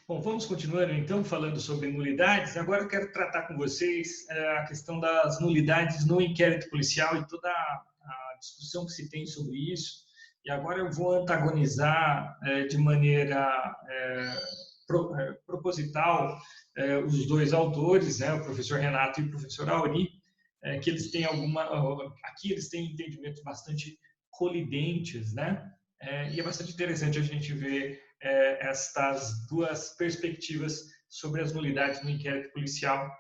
Bom, vamos continuando então falando sobre nulidades. Agora eu quero tratar com vocês a questão das nulidades no inquérito policial e toda a discussão que se tem sobre isso. E agora eu vou antagonizar de maneira proposital os dois autores, né, o professor Renato e o professor Auri, que eles têm aqui eles têm entendimentos bastante colidentes, né? E é bastante interessante a gente ver estas duas perspectivas sobre as nulidades no inquérito policial.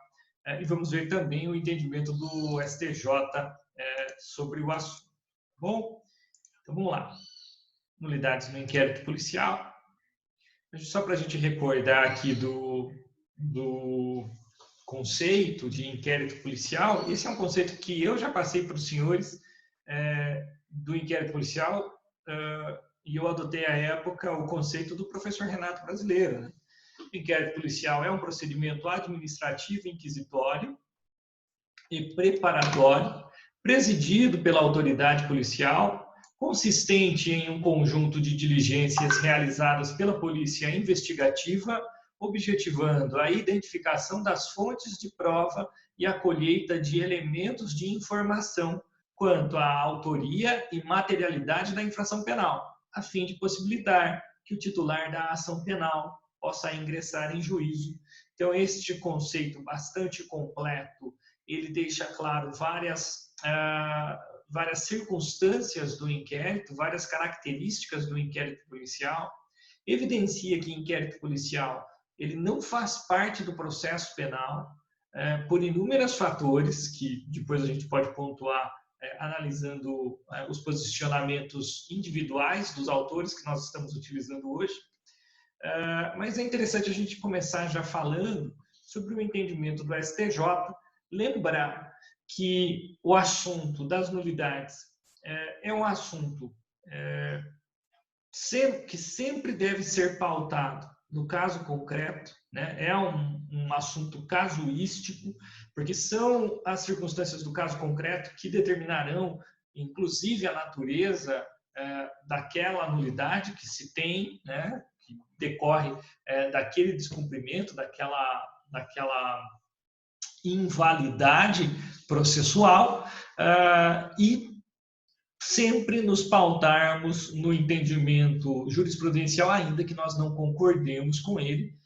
E vamos ver também o entendimento do STJ sobre o assunto. Bom, então vamos lá. Nulidades no inquérito policial. Só para a gente recordar aqui do conceito de inquérito policial, esse é um conceito que eu já passei para os senhores do inquérito policial, e eu adotei à época o conceito do professor Renato Brasileiro. Né? O inquérito policial é um procedimento administrativo inquisitório e preparatório, presidido pela autoridade policial, consistente em um conjunto de diligências realizadas pela polícia investigativa, objetivando a identificação das fontes de prova e a colheita de elementos de informação quanto à autoria e materialidade da infração penal, a fim de possibilitar que o titular da ação penal possa ingressar em juízo. Então, este conceito bastante completo, ele deixa claro várias circunstâncias do inquérito, várias características do inquérito policial, evidencia que inquérito policial ele não faz parte do processo penal por inúmeros fatores, que depois a gente pode pontuar analisando os posicionamentos individuais dos autores que nós estamos utilizando hoje. Mas é interessante a gente começar já falando sobre o entendimento do STJ, lembrar que o assunto das nulidades é um assunto que sempre deve ser pautado no caso concreto, né? É um assunto casuístico, porque são as circunstâncias do caso concreto que determinarão, inclusive, a natureza daquela nulidade que se tem, né? Que decorre daquele descumprimento, daquela invalidade processual, e sempre nos pautarmos no entendimento jurisprudencial, ainda que nós não concordemos com ele,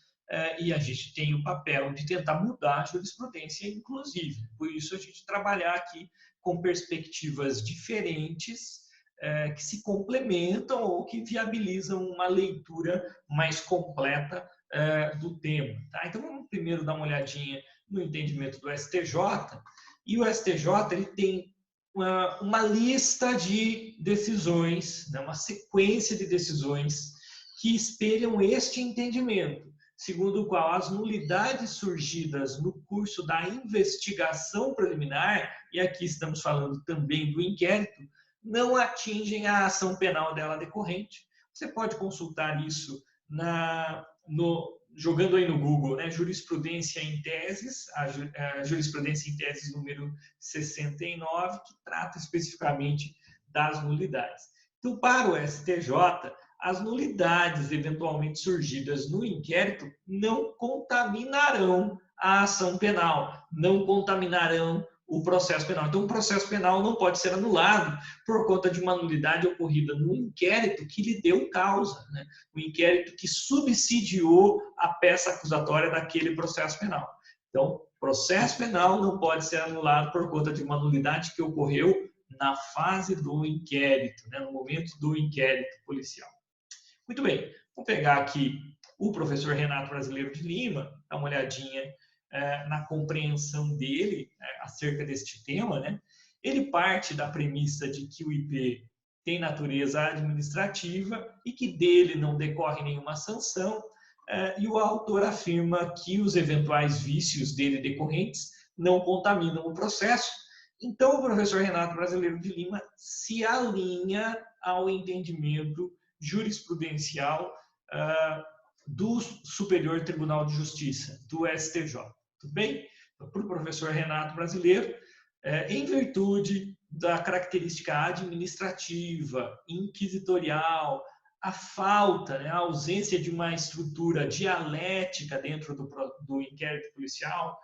e a gente tem o papel de tentar mudar a jurisprudência, inclusive. Por isso, a gente trabalhar aqui com perspectivas diferentes, que se complementam ou que viabilizam uma leitura mais completa do tema. Tá? Então, vamos primeiro dar uma olhadinha no entendimento do STJ, e o STJ ele tem uma lista de decisões, né, uma sequência de decisões que espelham este entendimento, segundo o qual as nulidades surgidas no curso da investigação preliminar, e aqui estamos falando também do inquérito, não atingem a ação penal dela decorrente. Você pode consultar isso jogando aí no Google, né, jurisprudência em teses, a jurisprudência em teses número 69, que trata especificamente das nulidades. Então, para o STJ, as nulidades eventualmente surgidas no inquérito não contaminarão a ação penal, não contaminarão o processo penal. Então, o processo penal não pode ser anulado por conta de uma nulidade ocorrida no inquérito que lhe deu causa, né? O inquérito que subsidiou a peça acusatória daquele processo penal. Então, processo penal não pode ser anulado por conta de uma nulidade que ocorreu na fase do inquérito, né? No momento do inquérito policial. Muito bem, vou pegar aqui o professor Renato Brasileiro de Lima, dar uma olhadinha na compreensão dele acerca deste tema, né? Ele parte da premissa de que o IP tem natureza administrativa e que dele não decorre nenhuma sanção, e o autor afirma que os eventuais vícios dele decorrentes não contaminam o processo. Então, o professor Renato Brasileiro de Lima se alinha ao entendimento jurisprudencial do Superior Tribunal de Justiça, do STJ. Tudo bem? Então, para o professor Renato Brasileiro, em virtude da característica administrativa, inquisitorial, a falta, né, a ausência de uma estrutura dialética dentro do inquérito policial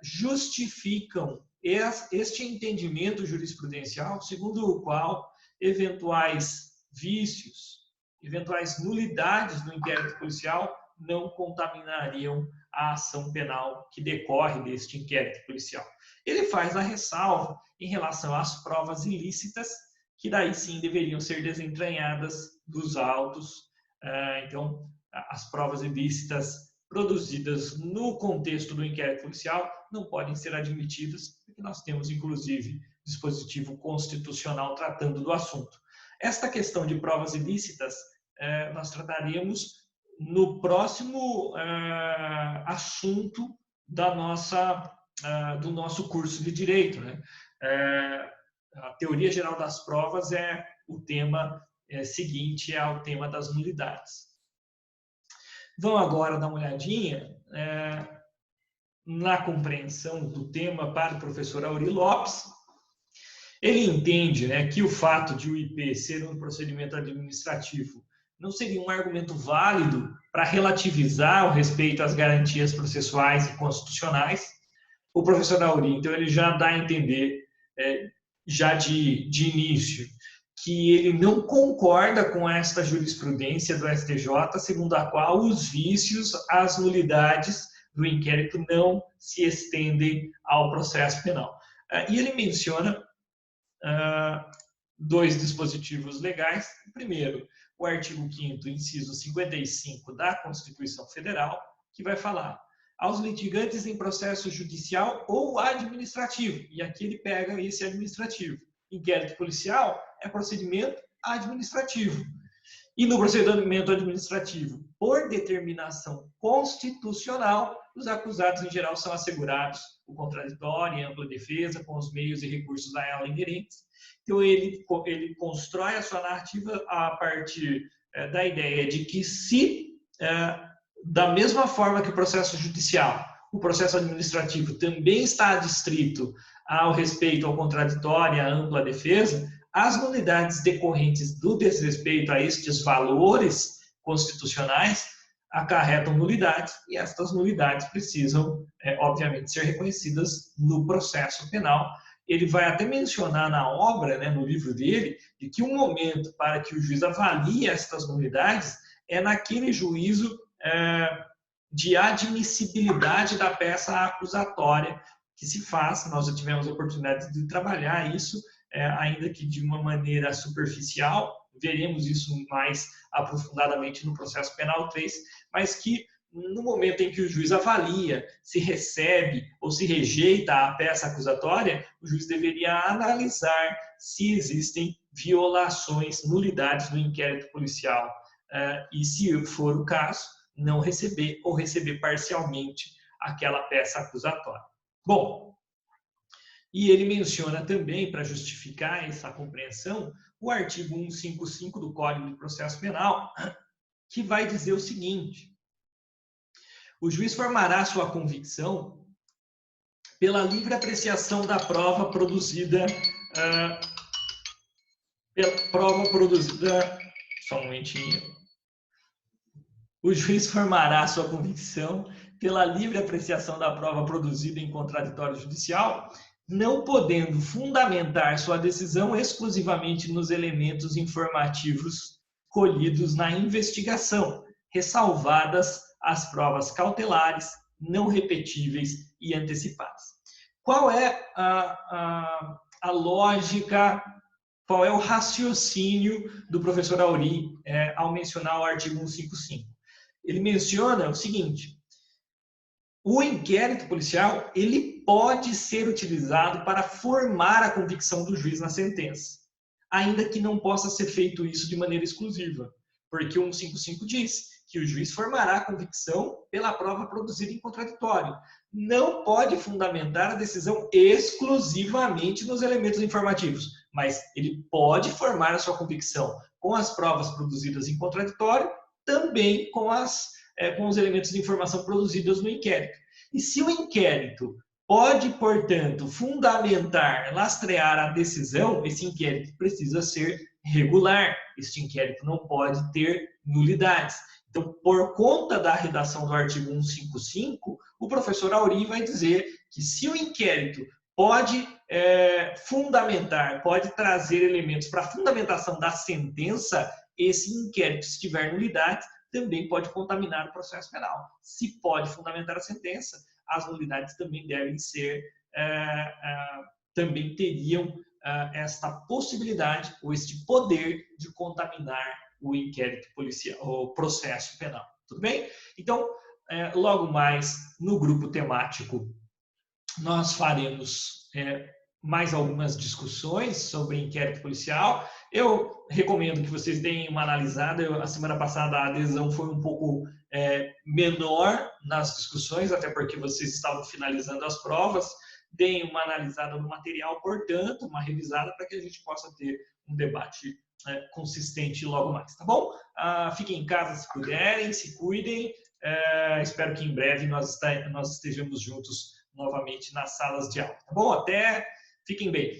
justificam este entendimento jurisprudencial segundo o qual eventuais vícios, eventuais nulidades do inquérito policial não contaminariam a ação penal que decorre deste inquérito policial. Ele faz a ressalva em relação às provas ilícitas, que daí sim deveriam ser desentranhadas dos autos. Então, as provas ilícitas produzidas no contexto do inquérito policial não podem ser admitidas, porque nós temos, inclusive, dispositivo constitucional tratando do assunto. Esta questão de provas ilícitas nós trataremos no próximo assunto do nosso curso de Direito, né? A teoria geral das provas é o tema seguinte ao tema das nulidades. Vamos agora dar uma olhadinha na compreensão do tema para o professor Aury Lopes. Ele entende, né, que o fato de o IP ser um procedimento administrativo não seria um argumento válido para relativizar o respeito às garantias processuais e constitucionais. O professor Aury, então, ele já dá a entender, já de início, que ele não concorda com esta jurisprudência do STJ, segundo a qual os vícios, as nulidades do inquérito não se estendem ao processo penal. E ele menciona dois dispositivos legais. Primeiro, o artigo 5º, inciso 55 da Constituição Federal, que vai falar aos litigantes em processo judicial ou administrativo. E aqui ele pega esse administrativo. Inquérito policial é procedimento administrativo. E no procedimento administrativo, por determinação constitucional, os acusados em geral são assegurados o contraditório e ampla defesa com os meios e recursos a ela inerentes. Então, ele constrói a sua narrativa a partir da ideia de que da mesma forma que o processo judicial, o processo administrativo também está adstrito ao respeito ao contraditório e à ampla defesa, as nulidades decorrentes do desrespeito a estes valores constitucionais acarretam nulidades, e estas nulidades precisam, obviamente, ser reconhecidas no processo penal. Ele vai até mencionar na obra, né, no livro dele, de que um momento para que o juiz avalie estas nulidades é naquele juízo de admissibilidade da peça acusatória que se faz. Nós já tivemos a oportunidade de trabalhar isso, ainda que de uma maneira superficial, veremos isso mais aprofundadamente no processo penal 3, mas que no momento em que o juiz avalia se recebe ou se rejeita a peça acusatória, o juiz deveria analisar se existem violações, nulidades do inquérito policial, e se for o caso, não receber ou receber parcialmente aquela peça acusatória. Bom, e ele menciona também, para justificar essa compreensão, o artigo 155 do Código de Processo Penal, que vai dizer o seguinte: o juiz formará sua convicção pela livre apreciação da prova produzida, só um momentinho. O juiz formará sua convicção pela livre apreciação da prova produzida em contraditório judicial, não podendo fundamentar sua decisão exclusivamente nos elementos informativos colhidos na investigação, ressalvadas as provas cautelares, não repetíveis e antecipadas. Qual é a lógica, qual é o raciocínio do professor Aury ao mencionar o artigo 155? Ele menciona o seguinte: o inquérito policial ele pode ser utilizado para formar a convicção do juiz na sentença, ainda que não possa ser feito isso de maneira exclusiva, porque o 155 diz que o juiz formará a convicção pela prova produzida em contraditório. Não pode fundamentar a decisão exclusivamente nos elementos informativos, mas ele pode formar a sua convicção com as provas produzidas em contraditório, também com os elementos de informação produzidos no inquérito. E se o inquérito pode, portanto, fundamentar, lastrear a decisão, esse inquérito precisa ser regular. Este inquérito não pode ter nulidades. Então, por conta da redação do artigo 155, o professor Auri vai dizer que se o inquérito pode fundamentar, pode trazer elementos para a fundamentação da sentença, esse inquérito, se tiver nulidades, também pode contaminar o processo penal. Se pode fundamentar a sentença, as nulidades também devem ser, também teriam esta possibilidade ou este poder de contaminar o inquérito policial, o processo penal. Tudo bem? Então, logo mais no grupo temático, nós faremos mais algumas discussões sobre inquérito policial. Eu recomendo que vocês deem uma analisada. A semana passada a adesão foi um pouco menor nas discussões, até porque vocês estavam finalizando as provas. Deem uma analisada no material, portanto, uma revisada para que a gente possa ter um debate consistente logo mais, tá bom? Fiquem em casa se puderem, se cuidem. Espero que em breve nós estejamos juntos novamente nas salas de aula, tá bom? Fiquem bem.